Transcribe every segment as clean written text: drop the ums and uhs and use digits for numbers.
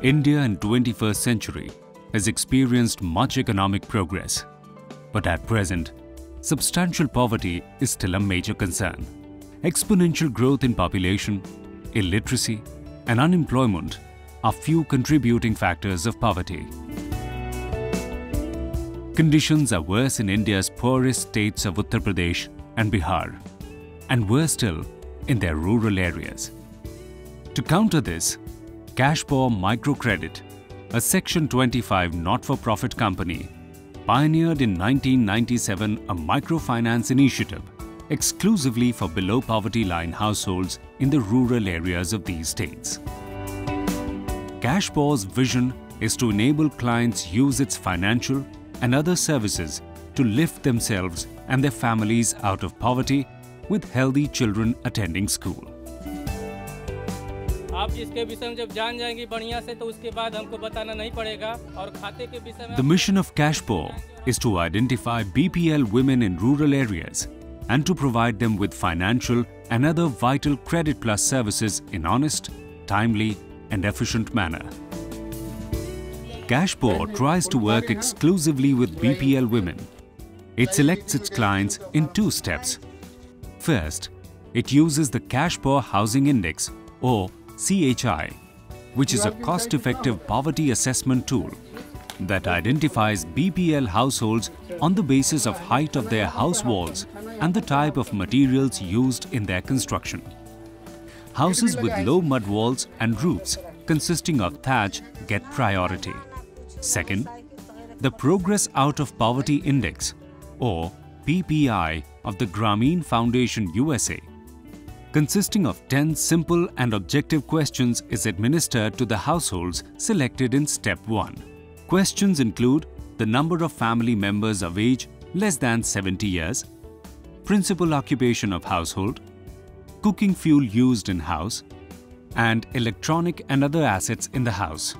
India in 21st century has experienced much economic progress, but at present, substantial poverty is still a major concern. Exponential growth in population, illiteracy, and unemployment are few contributing factors of poverty. Conditions are worse in India's poorest states of Uttar Pradesh and Bihar, and worse still in their rural areas. To counter this, Cashpor Microcredit, a Section 25 not-for-profit company, pioneered in 1997 a microfinance initiative exclusively for below-poverty line households in the rural areas of these states. Cashpor's vision is to enable clients use its financial and other services to lift themselves and their families out of poverty with healthy children attending school. The mission of Cashpor is to identify BPL women in rural areas and to provide them with financial and other vital credit plus services in honest, timely and efficient manner. Cashpor tries to work exclusively with BPL women. It selects its clients in two steps. First, it uses the Cashpor Housing Index or CHI, which is a cost-effective poverty assessment tool that identifies BPL households on the basis of height of their house walls and the type of materials used in their construction. Houses with low mud walls and roofs consisting of thatch get priority. Second, the Progress Out of Poverty Index or PPI of the Grameen Foundation USA, consisting of 10 simple and objective questions, is administered to the households selected in Step 1. Questions include the number of family members of age less than 70 years, principal occupation of household, cooking fuel used in house, and electronic and other assets in the house.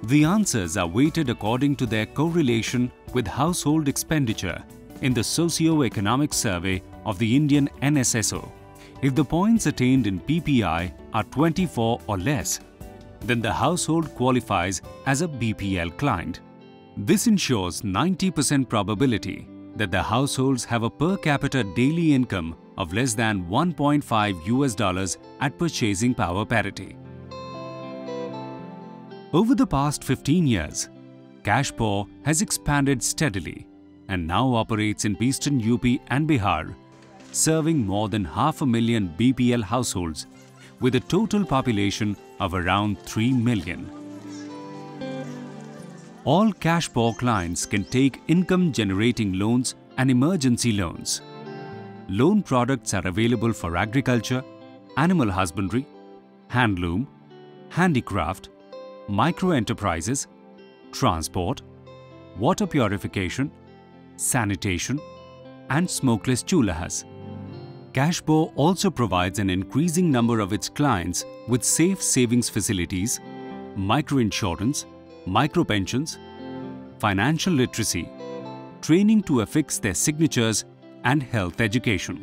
The answers are weighted according to their correlation with household expenditure in the Socio-Economic Survey of the Indian NSSO. If the points attained in PPI are 24 or less, then the household qualifies as a BPL client. This ensures 90% probability that the households have a per capita daily income of less than $1.5 at purchasing power parity. Over the past 15 years, Cashpor has expanded steadily and now operates in eastern UP and Bihar, serving more than 500,000 BPL households with a total population of around 3 million. All Cashpor clients can take income-generating loans and emergency loans. Loan products are available for agriculture, animal husbandry, handloom, handicraft, micro-enterprises, transport, water purification, sanitation, and smokeless chulahas. Cashpor also provides an increasing number of its clients with safe savings facilities, micro-insurance, micro-pensions, financial literacy, training to affix their signatures, and health education.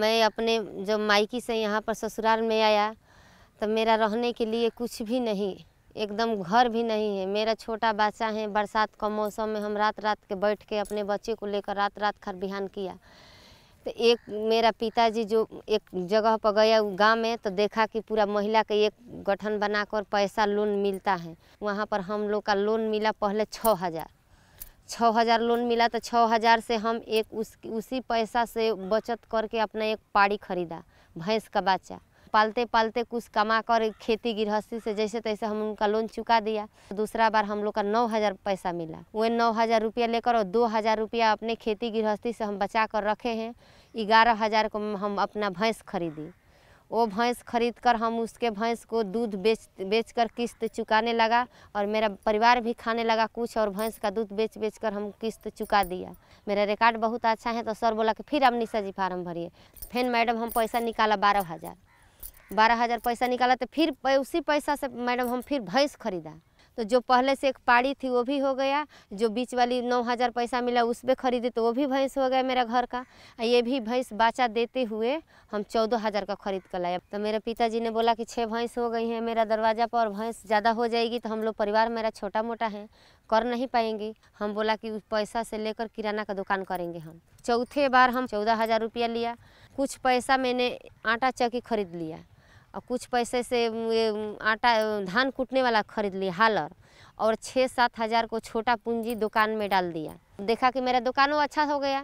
मैं अपने जब मायके से यहाँ पर ससुराल में आया तब मेरा रहने के लिए कुछ भी नहीं, एकदम घर भी नहीं है। मेरा छोटा बच्चा है, बरसात का मौसम में हम रात रात के बैठ के अपने बच्चे को लेकर रात रात खर बिहान किया। तो एक मेरा पिताजी जो एक जगह पर गया गांव में तो देखा कि पूरा महिला के एक गठन बनाकर पैसा लोन मिलता है। वहाँ पर हम लोग का लोन मिला पहले 6,000 लोन मिला। तो 6,000 से हम उसी पैसा से बचत करके अपना एक पाड़ी खरीदा, भैंस का बच्चा पालते पालते कुछ कमा कर खेती गृहस्थी से जैसे तैसे हम उनका लोन चुका दिया। दूसरा बार हम लोग का 9,000 पैसा मिला। वह 9,000 रुपया लेकर और 2,000 रुपया अपने खेती गृहस्थी से हम बचा कर रखे हैं। 11,000 को हम अपना भैंस खरीदी। वो भैंस खरीद कर हम उसके भैंस को दूध बेच कर किस्त चुकाने लगा और मेरा परिवार भी खाने लगा कुछ, और भैंस का दूध बेच कर हम किस्त चुका दिया। मेरा रिकॉर्ड बहुत अच्छा है। तो सर बोला कि फिर आप निशा जी फार्म भरिए। फिर मैडम हम पैसा निकाला 12,000 पैसा निकाला। तो फिर उसी पैसा से मैडम हम फिर भैंस खरीदा। तो जो पहले से एक पाड़ी थी वो भी हो गया, जो बीच वाली 9,000 पैसा मिला उस पर खरीदी तो वो भी भैंस हो गया मेरा घर का। ये भी भैंस बच्चा देते हुए हम 14,000 का खरीद कर लाया। तो मेरे पिताजी ने बोला कि 6 भैंस हो गई हैं मेरा दरवाज़ा पर, भैंस ज़्यादा हो जाएगी तो हम लोग परिवार मेरा छोटा मोटा है, कर नहीं पाएंगे। हम बोला कि उस पैसा से लेकर किराना का दुकान करेंगे हम। चौथे बार हम 14,000 रुपया लिया। कुछ पैसा मैंने आटा चक्की खरीद लिया और कुछ पैसे से आटा धान कूटने वाला खरीद लिया हालर, और 6-7 हज़ार को छोटा पूंजी दुकान में डाल दिया। देखा कि मेरा दुकान वो अच्छा हो गया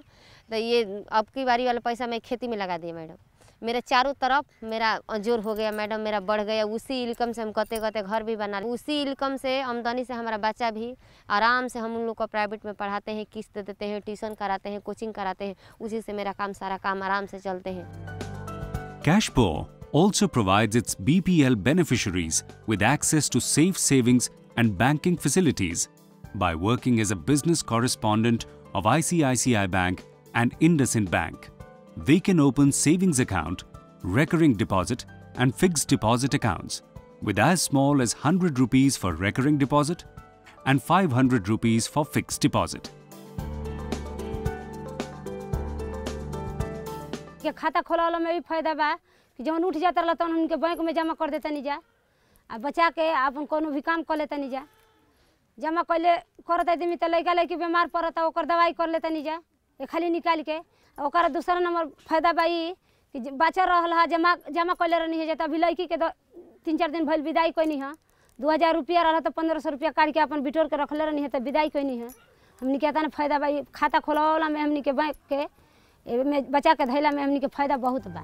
तो ये अब की बारी वाला पैसा मैं खेती में लगा दिया मैडम। मेरे चारों तरफ मेरा जोर हो गया मैडम, मेरा बढ़ गया। उसी इनकम से हम कहते घर भी बना, उसी इनकम से आमदनी से हमारा बच्चा भी आराम से हम उन लोग को प्राइवेट में पढ़ाते हैं, किस्त देते हैं, ट्यूशन कराते हैं, कोचिंग कराते हैं। उसी से मेरा सारा काम आराम से चलते हैं। Cashpor also provides its BPL beneficiaries with access to safe savings and banking facilities by working as a business correspondent of ICICI Bank and IndusInd Bank. They can open savings account, recurring deposit and fixed deposit accounts with as small as 100 rupees for recurring deposit and 500 rupees for fixed deposit. खाता खोलावला में भी फायदा बा कि जब उठ जाता रहता तो उनके बैंक में जमा कर देता नहीं जा, आ बचा के अपन कोनो भी काम कर लेता नहीं जा। जमा कैले करता आदमी तो लड़का लड़की बीमार पड़ता ओकर दवाई कर लेता नहीं जा, ये खाली निकाल के। और दूसरा नंबर फायदा बा कि बचा रहा जमा कैले रहनी है जाता। अभी लड़की के 3-4 दिन भल विदाई कोई नहीं है, 2,000 रुपया रहा तो 1,500 रुपया काट के अपन बिटोर के रखले रहनी है तो विदाई कोई नहीं है। हमने कहता ना फायदा बा खाता खोलावला में हमने के बैंक के बचा के धैला में हमने के फायदा बहुत बा।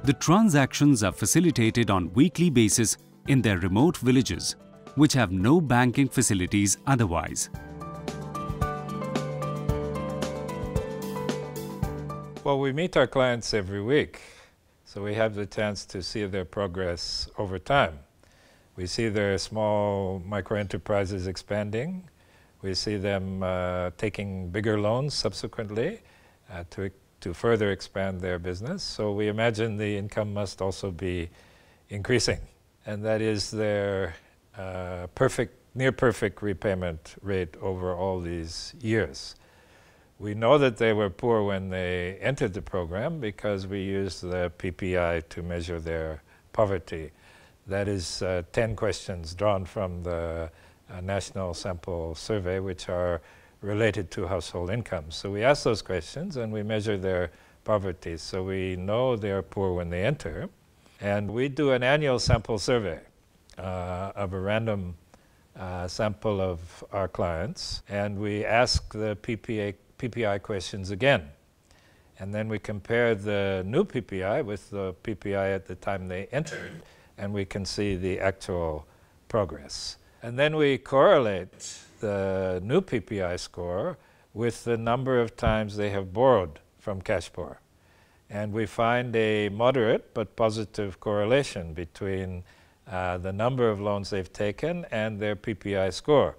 The transactions are facilitated on weekly basis in their remote villages, which have no banking facilities otherwise. Well, we meet our clients every week, so we have the chance to see their progress over time. We see their small micro-enterprises expanding. We see them taking bigger loans subsequently to further expand their business. So we imagine the income must also be increasing, and that is their near perfect repayment rate over all these years. We know that they were poor when they entered the program because we used the PPI to measure their poverty. That is 10 questions drawn from the National Sample Survey, which are related to household incomes. So we ask those questions and we measure their poverty. So we know they are poor when they enter. And we do an annual sample survey of a random sample of our clients. And we ask the PPI questions again. And then we compare the new PPI with the PPI at the time they entered, and we can see the actual progress. And then we correlate the new PPI score with the number of times they have borrowed from Cashpor. And we find a moderate but positive correlation between the number of loans they've taken and their PPI score.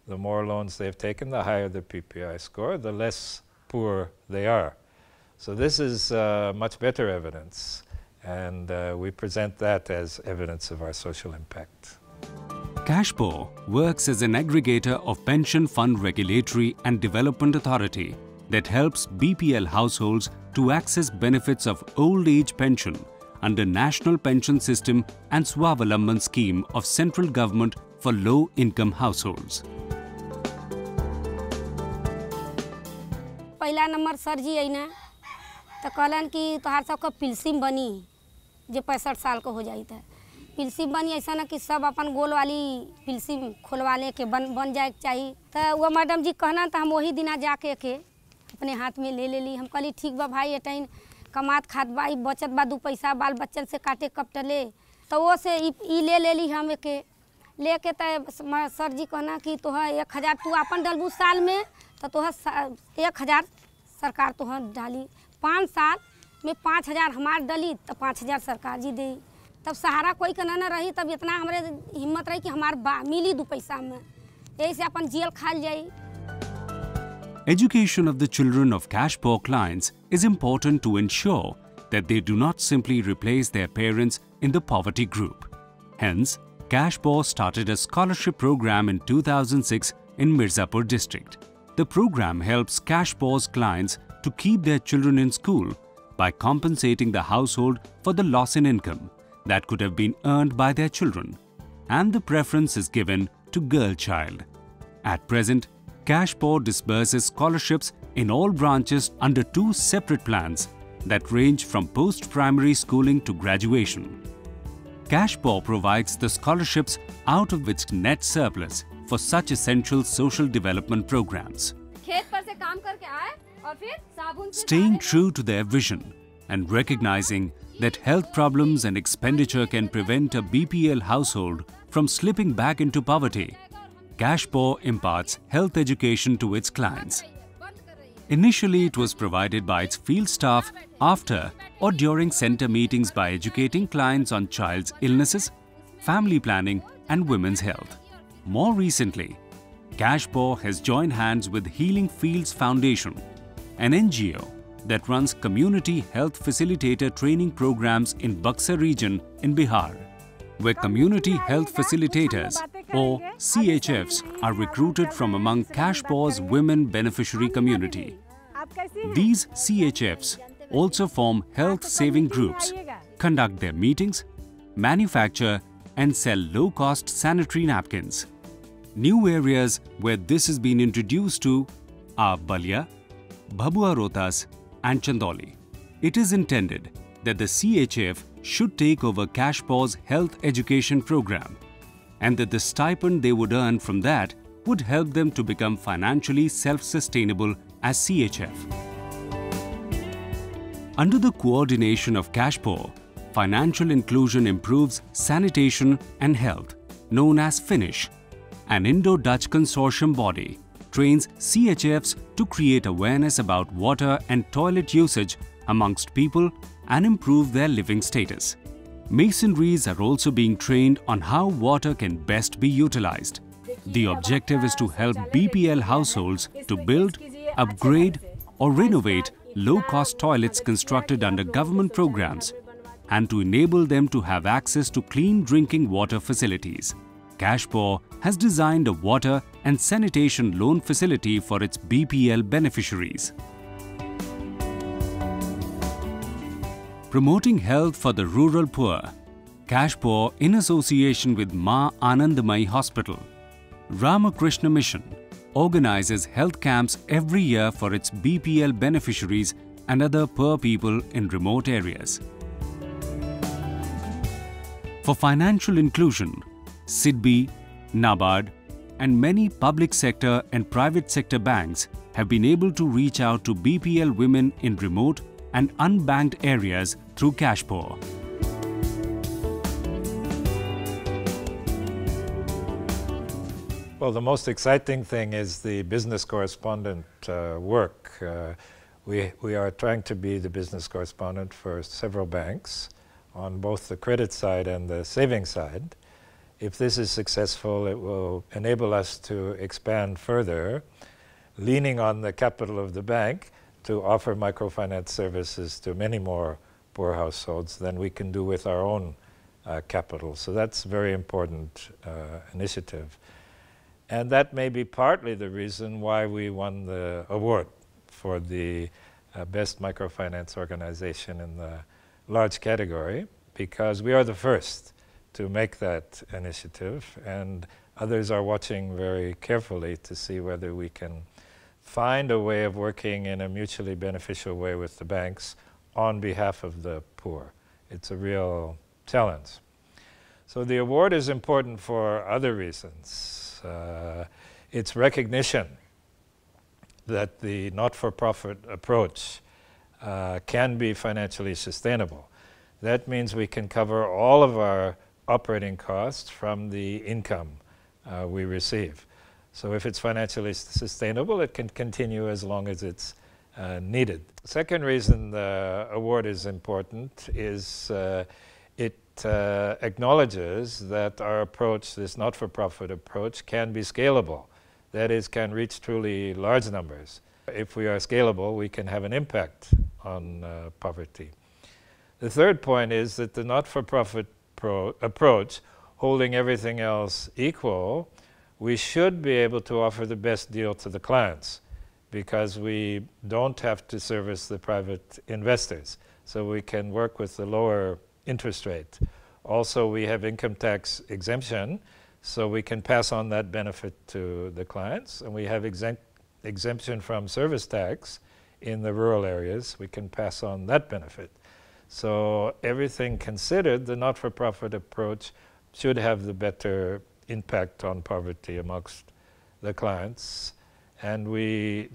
The more loans they've taken, the higher the PPI score, the less poor they are. So this is much better evidence, and we present that as evidence of our social impact. Cashpor works as an aggregator of pension fund regulatory and development authority that helps BPL households to access benefits of old age pension under National Pension System and Swavalamban scheme of central government for low income households. पहला number sir जी आई ना तो कहलन कि तोहार सबका पिल्सिम बनी जो 65 साल को हो जाई था। पिल्सिम बनी ऐसा ना कि सब अपन गोल वाली पिल्सिम खोलवाले के बन जाए चाहिए। तो वो मैडम जी कहना तो हम वही दिना जाके के अपने हाथ में ले ली। हम कहली ठीक बा भाई एटाइन कमात खात बा बचत बा 2 पैसा बाल बच्चन से काटे कपटले तो वो से ई ले ली हम के लेके तो सर जी कहना कि तोह 1,000 तू अपन डलबू साल में तो तोह 1,000 सरकार तोह डाली। 5 साल में 5,000 हमार डली तो 5,000 सरकार जी दे। तब सहारा कोई कना न रही, तब इतना हमारे हिम्मत रही कि हमार मिली 2 पैसा में यही से अपन जेल खाल जाई। Education of the children of Cashpor clients is important to ensure that they do not simply replace their parents in the poverty group. Hence, Cashpor started a scholarship program in 2006 in Mirzapur district. The program helps Cashpor's clients to keep their children in school by compensating the household for the loss in income that could have been earned by their children, and the preference is given to girl child. At present, Cashpor disburses scholarships in all branches under 2 separate plans that range from post-primary schooling to graduation. Cashpor provides the scholarships out of its net surplus for such essential social development programs. Staying true to their vision and recognizing that health problems and expenditure can prevent a BPL household from slipping back into poverty, Cashpor imparts health education to its clients. Initially, it was provided by its field staff after or during center meetings by educating clients on child's illnesses, family planning and women's health. More recently, Cashpor has joined hands with Healing Fields Foundation, an NGO that runs community health facilitator training programs in Buxar region in Bihar, where community health facilitators or CHFs are recruited from among Cashpor's women beneficiary community. These CHFs also form health saving groups, conduct their meetings, manufacture and sell low-cost sanitary napkins. New areas where this has been introduced to are Balia, Bhabua Rohtas and Chandoli. It is intended that the CHF should take over Cashpor's health education program and that the stipend they would earn from that would help them to become financially self-sustainable as CHF. Under the coordination of Cashpor, financial inclusion improves sanitation and health, known as FINISH. An Indo-Dutch consortium body trains CHFs to create awareness about water and toilet usage amongst people and improve their living status. Masonries are also being trained on how water can best be utilized. The objective is to help BPL households to build, upgrade or renovate low-cost toilets constructed under government programs and to enable them to have access to clean drinking water facilities. Cashpor has designed a water and sanitation loan facility for its BPL beneficiaries. Promoting health for the rural poor, Cashpor, in association with Ma Anandamayi Hospital, Ramakrishna Mission, organizes health camps every year for its BPL beneficiaries and other poor people in remote areas. For financial inclusion, SIDBI, NABARD, and many public sector and private sector banks have been able to reach out to BPL women in remote and unbanked areas through Cashpor. Well, the most exciting thing is the business correspondent work. We are trying to be the business correspondent for several banks on both the credit side and the savings side. If this is successful, it will enable us to expand further, leaning on the capital of the bank to offer microfinance services to many more poor households than we can do with our own capital. So that's a very important initiative. And that may be partly the reason why we won the award for the best microfinance organization in the large category, because we are the first to make that initiative, and others are watching very carefully to see whether we can find a way of working in a mutually beneficial way with the banks on behalf of the poor. It's a real challenge. So the award is important for other reasons. It's recognition that the not-for-profit approach can be financially sustainable. That means we can cover all of our operating costs from the income we receive. So if it's financially sustainable, it can continue as long as it's needed. Second reason the award is important is it acknowledges that our approach, this not-for-profit approach, can be scalable. That is, can reach truly large numbers. If we are scalable, we can have an impact on poverty. The third point is that the not-for-profit approach holding everything else equal, we should be able to offer the best deal to the clients because we don't have to service the private investors. So we can work with the lower interest rate. Also, we have income tax exemption, so we can pass on that benefit to the clients. And we have exemption from service tax in the rural areas. We can pass on that benefit. So everything considered, the not-for-profit approach should have the better impact on poverty amongst the clients. And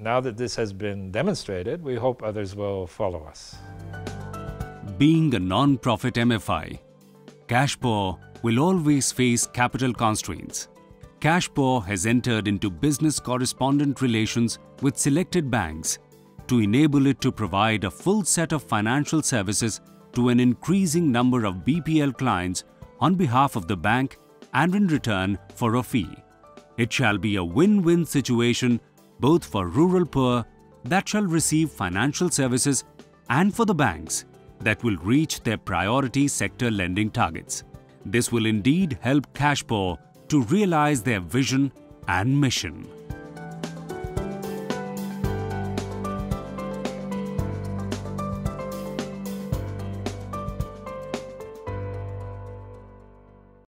now that this has been demonstrated, we hope others will follow us. Being a non-profit MFI, Cashpor will always face capital constraints. Cashpor has entered into business correspondent relations with selected banks to enable it to provide a full set of financial services to an increasing number of BPL clients on behalf of the bank and in return for a fee. It shall be a win-win situation both for rural poor that shall receive financial services and for the banks that will reach their priority sector lending targets. This will indeed help Cashpor to realize their vision and mission.